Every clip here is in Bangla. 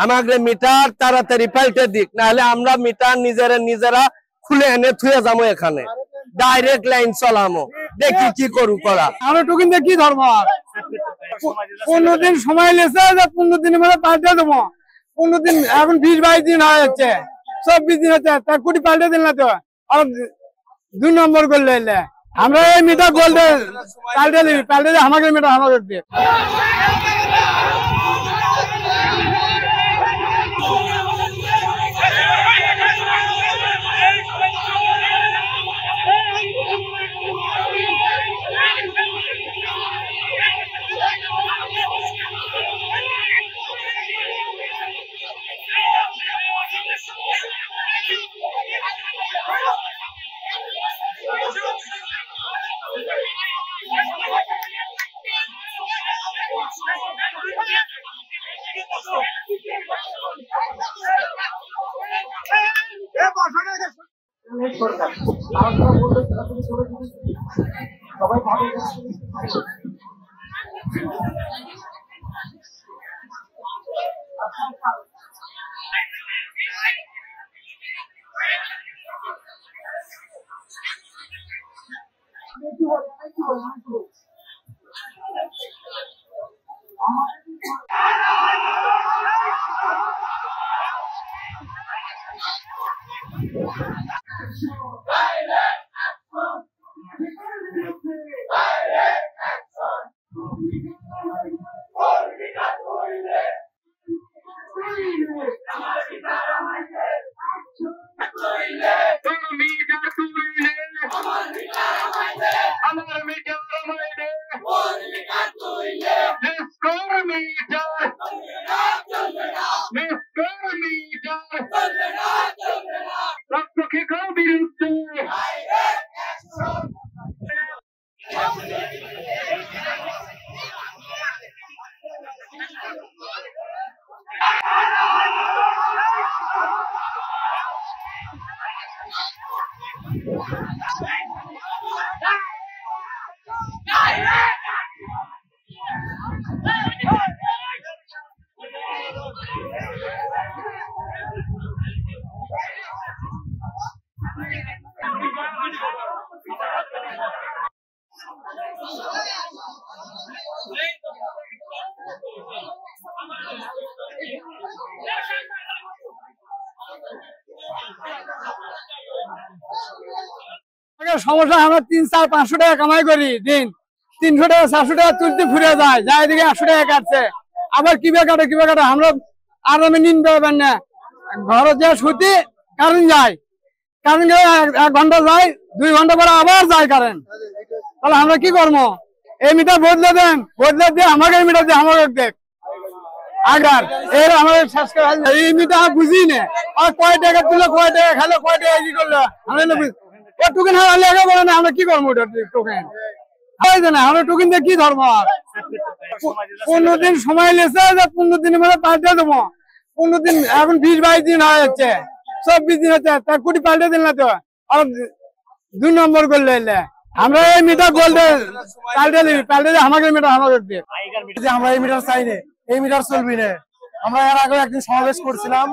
আমাদের মিটার তাড়াতাড়ি পাল্টে দিক, নাহলে আমরা মিটার নিজেরা খুলে এনে থুয়ে যাবো, এখানে ডাইরেক্ট লাইন চলামো, দেখি কি করু করা। আমরা টুকিন দিয়ে কি ধর্ম 15 দিন সময় লেছে, 15 দিনের মধ্যে পাল্টে দেবো। 15 দিন এখন 20-22 দিন হয়ে যাচ্ছে, 24 দিন হচ্ছে, তার কুটি পাল্টে দিন না তো। আর 2 নম্বর করলে আমরা এই মিটার বলতে পাল্টে দিবি, পাল্টে দিয়ে আমাকে মিটার আমাকে দিয়ে। সমস্যা, আমরা 300-400 টাকা কামাই করি দিন, 300 টাকা 400 টাকা তুলতে ফুরে যায়, যা এদিকে 100 টাকা কাটছে, আবার কিভাবে কাটে আমরা আর আমি নিন পাবেন না। ঘরে যে সুতি কারেন্ট যায়, কারেন্ট গেলে 1 ঘন্টা যায়, 2 ঘন্টা পরে আবার যায় কারেন্ট, তাহলে আমরা কি করবো? এই মিটার বদলে দেন, বদলে দিয়ে আমাকে এই মিটার দিয়ে আমাকে দেখ আগার এর আমাদের শেষ করে এই মিটার বুঝি না। আর কয় টাকা তুলে, কয় টাকা খেলো, কয় টাকা কি করলো, আমরা টোকেন হারালে বলে না, আমরা কি করবো? টোকেন আমরা টোকেন দিয়ে কি ধর্ম 15 দিন সময় লেছে, 15 দিনের মধ্যে পাল্টে দেবো। 15 দিন এখন 20-22 দিন হয়ে যাচ্ছে, 24 দিন হচ্ছে, তার কুটি পাল্টে দিন না তো। আর 2 নম্বর করলে আমরা এই মিটার বলতে পাল্টে দিবি, পাল্টে দিয়ে আমাকে মিটার আমাকে দিয়ে। আমরা এই মিটার চাই না, এই মিটার চলবি না। আমরা এর আগে একদিন সমাবেশ করছিলাম,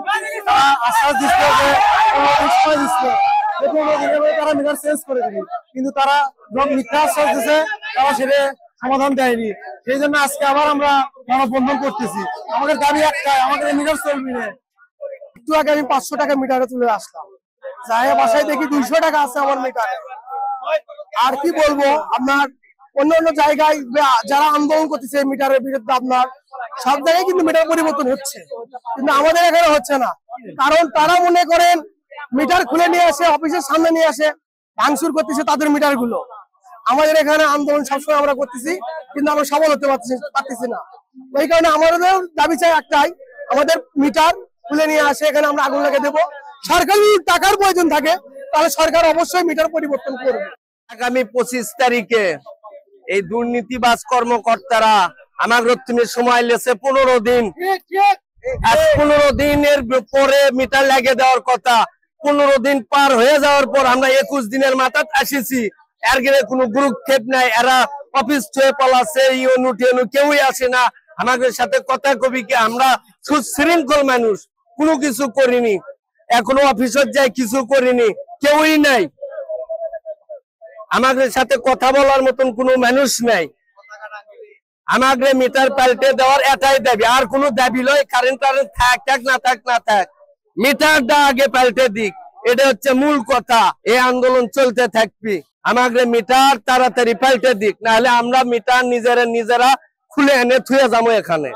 তারা আশ্বাস দিচ্ছিল যে 15 দিন সময় দিচ্ছিল, 15 দিনের মধ্যে তারা মিটার চেঞ্জ করে দিবি, কিন্তু তারা যখন মিথ্যা আশ্বাস দিচ্ছে তারা সেটা সমাধান দেয়নি। সেই জন্য আজকে আবার আমরা মানববন্ধন করতেছি। আমাদের দাবি একটাই, আমাদের এই মিটার চলবি না। একটু আগে আমি 500 টাকা মিটারে তুলে আসলাম, যাই বাসায় দেখি 200 টাকা আছে আমার মিটারে। আর কি বলবো, আপনার অন্য জায়গায় যারা আন্দোলন করতেছে মিটারের বিরুদ্ধে, আপনার সব জায়গায় কিন্তু মিটার পরিবর্তন হচ্ছে, কিন্তু আমাদের এখানে হচ্ছে না। কারণ তারা মনে করেন মিটার খুলে নিয়ে আসে, অফিসের সামনে নিয়ে আসে, ভাঙচুর করতেছে তাদের মিটার গুলো। আমাদের এখানে আন্দোলন সবসময় আমরা করতেছি, কিন্তু আমরা সফল হতে পারতেছি না। ওই কারণে আমাদের দাবি চাই একটাই, আমাদের মিটার খুলে নিয়ে আসে, এখানে আমরা আগুন লাগিয়ে দেবো। সরকার যদি টাকার প্রয়োজন থাকে তাহলে সরকার অবশ্যই মিটার পরিবর্তন করবে। আগামী 25 তারিখে এই দুর্নীতিবাজ কর্মকর্তারা আমাদের সময় লেছে 15 দিন। 15 দিনের পরে মিটার লাগিয়ে দেওয়ার কথা, 15 দিন পার হয়ে যাওয়ার পর আমরা 21 দিনের মাথায় আসিছি। এর কোনো গুরুক্ষেপ নাই, এরা অফিস ছুঁয়ে পলাছে, ইউনু টিউনু কেউই আসে না আমাদের সাথে কথা কবি কি। আমরা সুশৃঙ্খল মানুষ, কোনো কিছু করিনি, এখনো অফিসে যাই কিছু করিনি, কেউই নাই আমাদের সাথে কথা বলার মতন কোনো মানুষ নাই। আমাদের মিটার পাল্টে দেওয়ার এটাই দাবি, আর কোনো দাবি নয়। কারেন্ট থাক না থাক, মিটারটা আগে পাল্টে দিক, এটা হচ্ছে মূল কথা। এই আন্দোলন চলতে থাকবে, আমাদের মিটার তাড়াতাড়ি পাল্টে দিক, নাহলে আমরা মিটার নিজেরা খুলে এনে থুয়ে যাবো, এখানে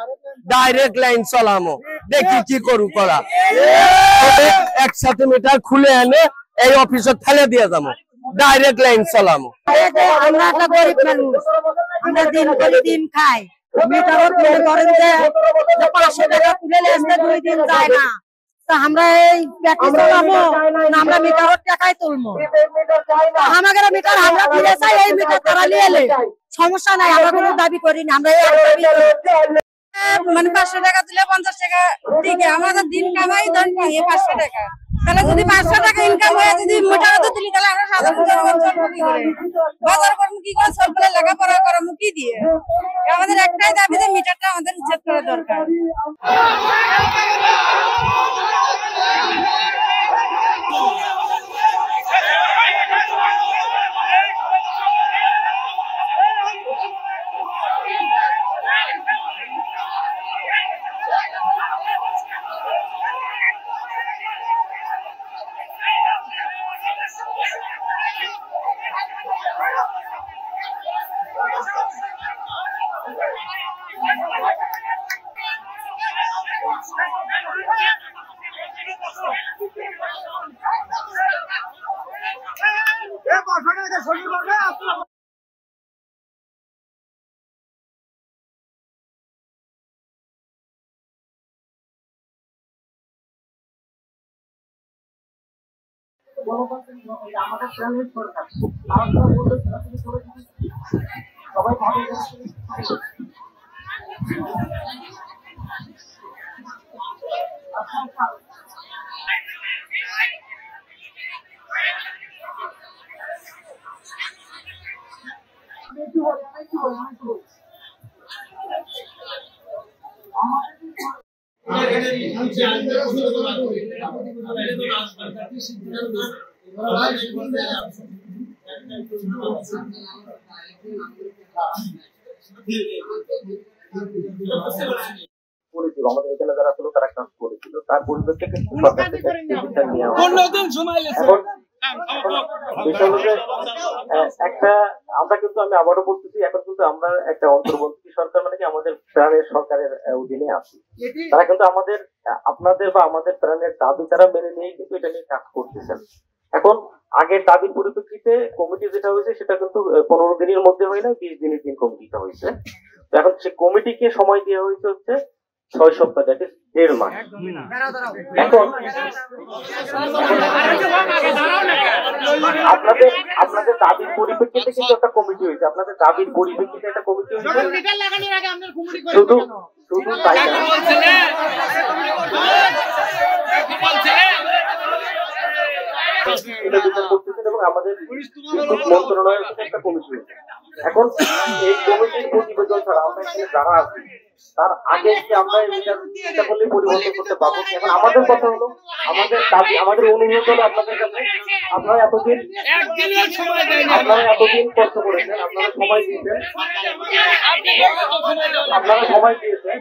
ডাইরেক্ট লাইন চলামো, দেখি কি করু করা। একসাথে মিটার খুলে এনে এই অফিসে ফেলে দিয়ে যাবো, ডাইরেক্ট লাইন চলামো। আমরা একটা গরিব মানুষ, আমরা দিন করে দিন খাই। মিটারও তুলে করেন যে 500 টাকা তুলে আসতে 2 দিন যায় না, তা আমরা এই ব্যাটারি চালাবো না আমরা মিটারের টাকাই তুলবো? আমাদের মিটার আমরা ফিরে চাই, এই মিটার তারা নিয়ে এলে সমস্যা নাই, আমরা কোনো দাবি করি না। আমরা মানে 500 টাকা তুলে 50 টাকা দিকে আমাদের দিন কামাই ধরেন 500 টাকা, তাহলে যদি 500 টাকা ইনকাম হয়ে যদি মিটার তো তুলি, তাহলে আমরা সাধারণ জনগণ চলবো কি করে? বাজার করবো কি করে? সবগুলো লেখাপড়া করবো কি দিয়ে? আমাদের একটাই দাবি যে মিটারটা আমাদের উচ্ছেদ করা দরকার। আমাদের এখানে যারা ছিল তারা কাজ করেছিল, তার পরিপ্রেক্ষিতে সরকার থেকে একটা আমরা কিন্তু আমি আবারও বলতেছি, এখন কিন্তু আমরা একটা অন্তর্বর্তী সরকার মানে কি আমাদের প্রাণের সরকারের অধীনে আছি। তারা কিন্তু আপনাদের বা আমাদের প্রাণের দাবি তারা মেনে নিয়ে কিন্তু এটা নিয়ে কাজ করতেছেন। এখন আগের দাবির পরিপ্রেক্ষিতে কমিটি যেটা হয়েছে সেটা কিন্তু 15 দিনের মধ্যে হয় না, 20 দিনের দিন কমিটিটা হয়েছে। তো এখন সে কমিটিকে সময় দেওয়া হয়েছে হচ্ছে 6 সপ্তাহ, দ্যাট ইজ 1.5 মাস। এখন আপনাদের দাবির পরিপ্রেক্ষিতে কিন্তু একটা কমিটি হয়েছে, আপনাদের দাবির পরিপ্রেক্ষিতে একটা কমিটি হয়েছে। শুধু তাই এবং আমাদের মন্ত্রণালয়ের সাথে একটা কমিটি হয়েছে। এখন এই কমিটির প্রতিবেদন ছাড়া আমরা এখানে যারা আছি তার আগে কি আমরা এটা করলে পরিবর্তন করতে পারবো? এখন আমাদের কথা হলো, আমাদের দাবি, আমাদের অনুরোধ হলো আপনাদের কাছে, আপনারা এতদিন কষ্ট করেছেন, আপনারা সময় দিয়েছেন,